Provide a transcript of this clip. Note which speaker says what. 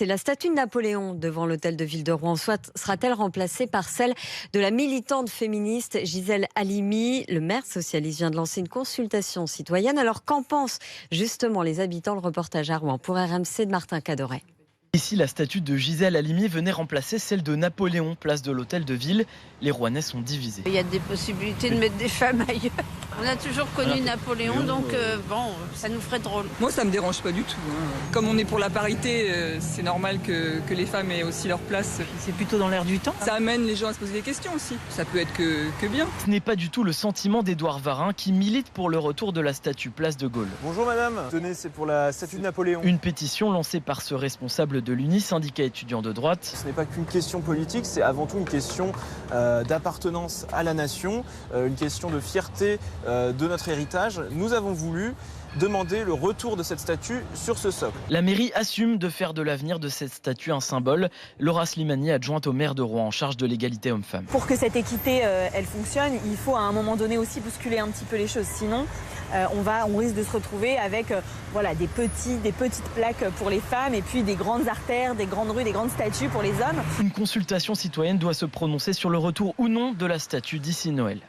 Speaker 1: C'est la statue de Napoléon devant l'hôtel de ville de Rouen. Sera-t-elle remplacée par celle de la militante féministe Gisèle Halimi? Le maire socialiste vient de lancer une consultation citoyenne. Alors qu'en pensent justement les habitants? Le reportage à Rouen pour RMC de Martin Cadoret.
Speaker 2: Ici, la statue de Gisèle Halimi venait remplacer celle de Napoléon, place de l'hôtel de ville. Les Rouennais sont divisés.
Speaker 3: Il y a des possibilités de mettre des femmes ailleurs. On a toujours connu Napoléon, donc ça nous ferait drôle.
Speaker 4: Moi, ça me dérange pas du tout. Comme on est pour la parité, c'est normal que les femmes aient aussi leur place.
Speaker 5: C'est plutôt dans l'air du temps.
Speaker 4: Ça amène les gens à se poser des questions aussi. Ça peut être que bien.
Speaker 2: Ce n'est pas du tout le sentiment d'Édouard Varin qui milite pour le retour de la statue place de Gaulle.
Speaker 6: Bonjour madame, tenez, c'est pour la statue de Napoléon.
Speaker 2: Une pétition lancée par ce responsable de l'UNI, syndicat étudiant de droite.
Speaker 6: Ce n'est pas qu'une question politique, c'est avant tout une question d'appartenance à la nation, une question de fierté de notre héritage. Nous avons voulu demander le retour de cette statue sur ce socle.
Speaker 2: La mairie assume de faire de l'avenir de cette statue un symbole. Laura Slimani, adjointe au maire de Rouen en charge de l'égalité homme-femme.
Speaker 7: Pour que cette équité elle fonctionne, il faut à un moment donné aussi bousculer un petit peu les choses. Sinon, on risque de se retrouver avec des petites plaques pour les femmes et puis des grandes artères, des grandes rues, des grandes statues pour les hommes.
Speaker 2: Une consultation citoyenne doit se prononcer sur le retour ou non de la statue d'ici Noël.